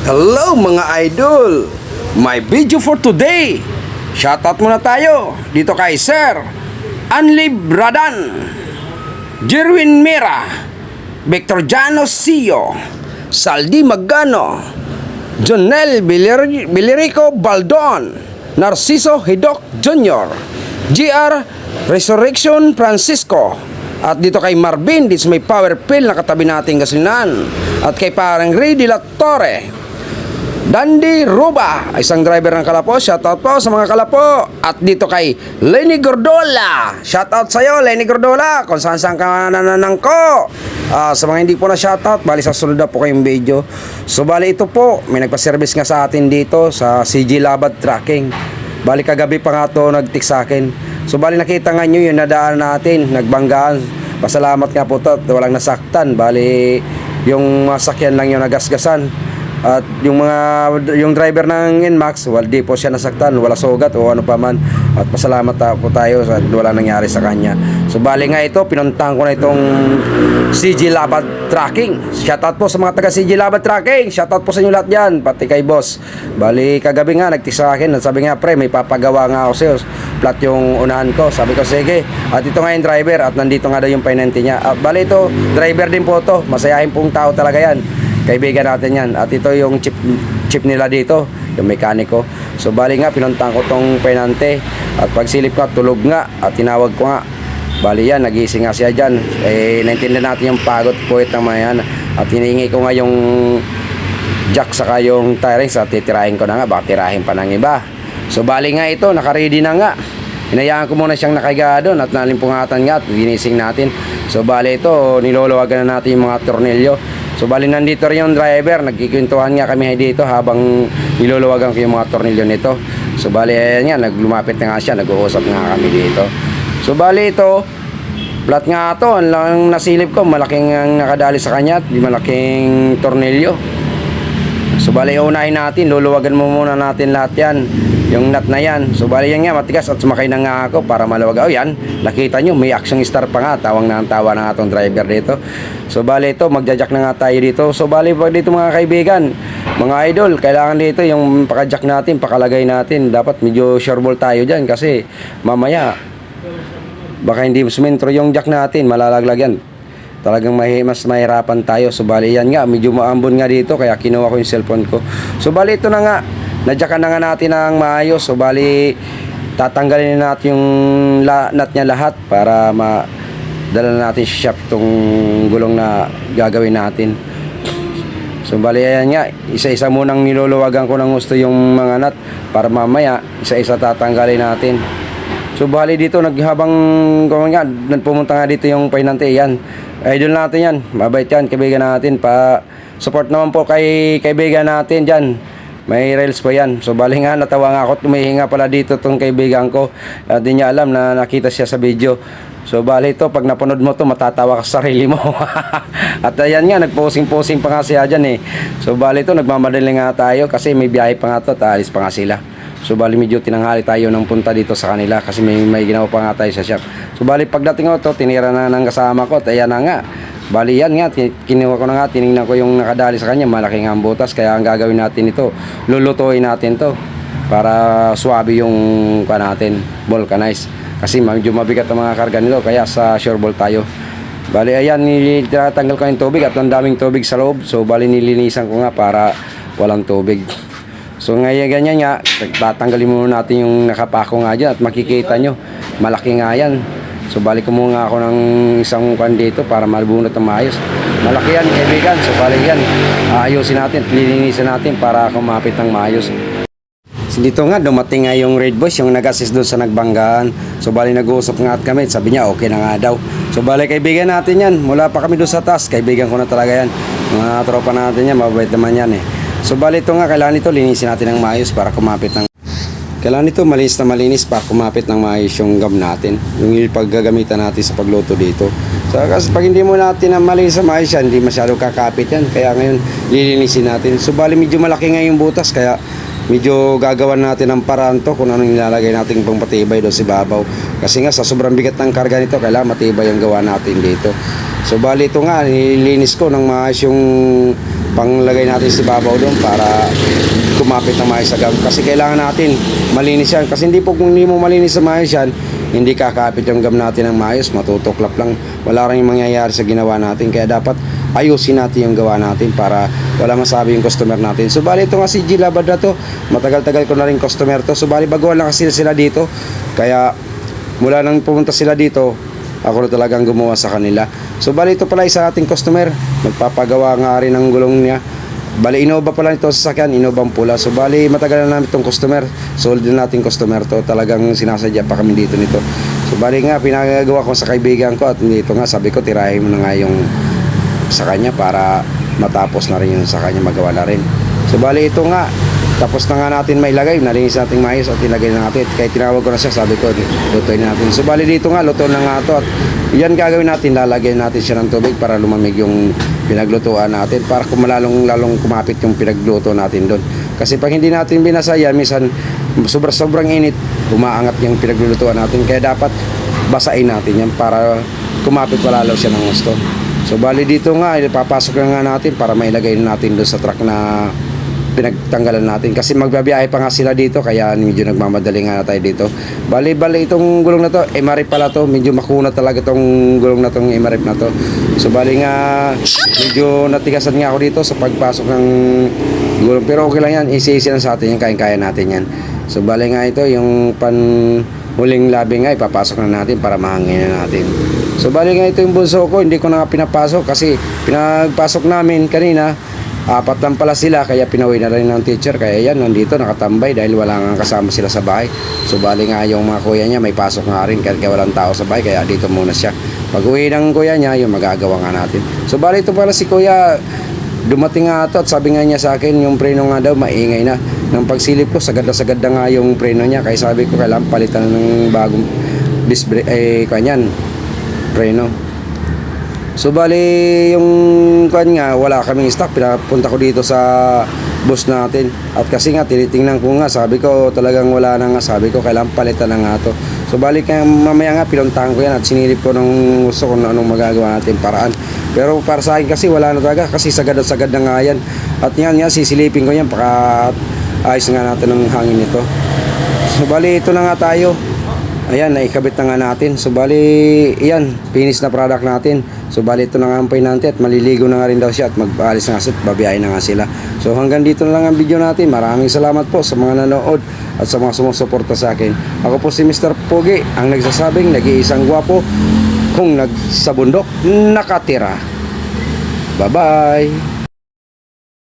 Hello mga idol! My video for today. Shoutout muna tayo dito kay Sir Anlib Radan, Jerwin Mira, Victor Jano Sio, Saldi Magano, Jonel Bilirico Baldon, Narciso Hidok Jr., GR Resurrection Francisco, at dito kay Marvin, dito may power pill na katabi nating gasolinan, at kay parang Ray de la Torre, Dandy Ruba, isang driver ng Kalapo. Shoutout po sa mga Kalapo. At dito kay Lenny Gordola, shoutout sa'yo Lenny Gordola, kung saan ka nananang ko. Sa mga hindi po na shoutout, bali sa sunod na po kayong video. So bali ito po, may nagpa-service nga sa atin dito sa CG Labad Tracking. Bali kagabi pa nga to nag-text sa akin. So bali nakita nga nyo yung nadaan natin, nagbanggaan. Pasalamat nga po to, walang nasaktan. Bali yung masakyan lang yung nagasgasan. At yung driver ng Inmax, di po siya nasaktan, wala sugat o ano pa man. At pasalamat po tayo sa wala nangyari sa kanya. So bali nga ito, pinuntahan ko na itong CG Labad Tracking. Shoutout po sa mga taga CG Labad Tracking. Shoutout po sa inyo lahat dyan, pati kay boss. Bali kagabi nga nagtext sa akin, sabi nga pre, may papagawa nga ako sa'yo, flat yung unahan ko. Sabi ko sige. At ito nga yung driver, at nandito nga daw yung pinente niya. At bali ito, driver din po to, masayahin pong tao talaga yan. Kaibigan natin yan. At ito yung chip nila dito, yung mekaniko. So bali nga, pinuntahan ko tong penante. At pagsilip ko, tulog nga. At tinawag ko nga. Bali yan, nagising nga siya dyan. Naintindihan natin yung pagod puwit ng mga yan. At hinihingi ko nga yung jack saka yung tirings. At titirahin ko na nga, baka tirahin pa ng iba. So bali nga ito, nakaready na nga. Hinayaan ko muna siyang nakahiga doon at nalimpungatan nga at ginising natin. So bali ito, niluluwagan na natin yung mga tornilyo. So bali nandito rin yung driver, nagkikwentuhan nga kami dito habang niluluwagan ko yung mga tornilyo nito. So bali ayan nga, naglumapit na nga siya, nag-uusap nga kami dito. So bali ito, flat nga ito, ang nasilip ko, malaking ang nakadali sa kanya at malaking tornilyo. So bali unahin natin, luluwagan mo muna natin lahat yan, yung nut na yan. So bali yan nga, matigas at sumakay na nga ako para maluwag. Yan, nakita nyo, may action star pa nga, tawang na ang tawa na nga itong driver dito. So bali ito, magjajack na nga tayo dito. So bali pag dito mga kaibigan, mga idol, kailangan dito yung pakajack natin, pakalagay natin. Dapat medyo sureball tayo dyan kasi mamaya baka hindi sumentro yung jack natin, malalaglag yan. Talagang mas mahirapan tayo. So bali yan nga, medyo maambon nga dito, kaya kinuha ko yung cellphone ko. So bali ito na nga, nadyakan na nga natin ng maayos. So bali tatanggalin na natin yung nut niya lahat para dala natin sa shop itong gulong na gagawin natin. So bali ayan nga, isa-isa munang niluluwagan ko ng gusto yung mga nut para mamaya isa-isa tatanggalin natin. So bali dito naghabang pumunta nga dito yung painante. Yan, idol natin yan, mabait yan, kaibigan natin. Pa support naman po kay kaibigan natin dyan, may rails po yan. So bali nga, natawa nga ako, tumihinga pala dito tong kaibigan ko. Di niya alam na nakita siya sa video. So bali ito, pag napanood mo to, matatawa ka sa sarili mo. At ayan nga, nagposing-posing pa nga siya dyan eh. So bali ito, nagmamadali nga tayo kasi may biyahe pa nga to, alis pa nga sila. So bali medyo tinanghali tayo ng punta dito sa kanila kasi may ginawa pa nga tayo sa shop. So bali pagdating ko to, tinira na ng kasama ko at ayan na nga. Bali yan nga, kinuha ko na nga, tinignan ko yung nakadali sa kanya, malaking ang butas. Kaya ang gagawin natin ito, lulutuin natin to para swabe yung natin, vulcanize. Kasi medyo mabigat ang mga karga nito, kaya sa sureball tayo. Bali ayan, tinatanggal ko yung tubig at ang daming tubig sa loob. So bali nilinisan ko nga para walang tubig. So ngayon ganyan nga, tatanggalin muna natin yung nakapako nga dyan at makikita nyo, malaki nga yan. So balik ko muna ako ng isang kan dito para malubunot ng maayos. Malaki yan kaibigan. So balik yan, ayusin natin, lilinisin natin para kumapit ng maayos. So dito nga dumating nga yung Red Boys, yung nag-assist doon sa nagbanggaan. So bali nag-uusap nga at kami, sabi niya okay na nga daw. So bali kaibigan natin yan, mula pa kami doon sa taas, kaibigan ko na talaga yan. Mga tropa natin yan, mabait naman yan eh. So bali ito nga, kailangan ito linisin natin ng maayos para kumapit ng... Kailangan ito malinis na malinis para kumapit ng maayos yung gum natin, yung paggagamitan natin sa pagluto dito. So kasi pag hindi mo natin na malinis na maayos yan, hindi masyado kakapit yan. Kaya ngayon lilinisin natin. So bali medyo malaki nga yung butas, kaya medyo gagawan natin ng paraan to kung anong nilalagay natin pang patibay doon sa babaw. Kasi nga sa sobrang bigat ng karga nito, kailangan matibay ang gawa natin dito. So bali ito nga, nilinis ko ng maayos yung panglagay natin sa babaw doon para kumapit na maayos sa gum. Kasi kailangan natin malinis yan. Kasi kung hindi mo malinis sa maayos yan, hindi kakapit yung gum natin ng maayos, matutuklap lang. Wala rin mangyayari sa ginawa natin. Kaya dapat ayusin natin yung gawa natin para wala masabi yung customer natin. So bali ito nga si G Labad na to, matagal-tagal ko na rin customer to. So bali baguhan lang kasi sila dito. Kaya mula nang pumunta sila dito, ako na talagang gumawa sa kanila. So bali ito pala isa nating customer, magpapagawa nga rin ng gulong niya. Bali Innova pala ito sa sakyan, Innovang pula. So bali matagal na namin itong customer, solid na nating customer to. Talagang sinasadya pa kami dito nito. So bali nga pinagagawa ko sa kaibigan ko at dito nga sabi ko tirahin mo na nga yung sa kanya para matapos na rin yung sa kanya magawa na rin. So bali ito nga tapos na nga natin mailagay, nalinis natin maayos at ilagay na natin. Kaya tinawag ko na siya, sabi ko lutuin natin. So bali dito nga luto na nga to at yan gagawin natin, lalagyan natin siya ng tubig para lumamig yung pinaglutuan natin, para lalong kumapit yung pinagluto natin doon. Kasi pag hindi natin binasa yan, minsan sobrang init, umaangat yung pinaglulutuan natin. Kaya dapat basain natin yan para kumapit palalo siya ng gusto. So bali dito nga, ipapasok na nga natin para mailagay natin doon sa truck na pinagtanggalan natin. Kasi magbabiyahe pa nga sila dito, kaya medyo nagmamadali nga na tayo dito. Bali itong gulong na to, MRF pala to. Medyo makuna talaga itong gulong na tong MRF na to. So bali nga, medyo natigasan nga ako dito sa pagpasok ng gulong. Pero okay lang yan, easy lang sa atin yan, kaya natin yan. So bali nga ito, yung huling labi nga, ipapasok na natin para mahangin na natin. So bali nga ito yung bunso ko, hindi ko na nga pinapasok kasi pinagpasok namin kanina, 4 lang pala sila, kaya pinauwi na rin ng teacher. Kaya yan, nandito nakatambay dahil wala nga kasama sila sa bahay. So bali nga yung mga kuya niya may pasok nga rin kaya walang tao sa bahay, kaya dito muna siya. Pag uwi ng kuya niya, yung magagawa nga natin. So bali ito pala si kuya, dumating nga ito at sabi nga niya sa akin, yung preno nga daw maingay na. Nang pagsilip ko, sagad na nga yung preno niya. Kaya sabi ko, kailangan palitan ng bagong disc brake, kanyan, preno. So bali yung nga wala kaming stock, pinapunta ko dito sa boss natin. At kasi nga tinitingnan ko nga, sabi ko talagang wala na nga, sabi ko kailangan palitan na nga to. So bali kaya mamaya nga pinuntahan ko yan at sinilip ko ng gusto kung anong magagawa natin paraan. Pero para sa akin kasi wala na talaga, kasi sagad na nga yan. At yan nga sisilipin ko yan, baka ayos nga natin ang hangin nito. So bali ito na nga tayo. Ayan, naikabit na nga natin. So bali, yan, finish na product natin. So bali ito na nga ang natin at maliligo na nga rin daw siya at mag-aalis na nga siya at babiyahin na nga sila. So hanggang dito na lang ang video natin. Maraming salamat po sa mga nanood at sa mga sumusuporta sa akin. Ako po si Mr. Pogi, ang nagsasabing nag-iisang gwapo kung nagsabundok nakatira. Bye-bye!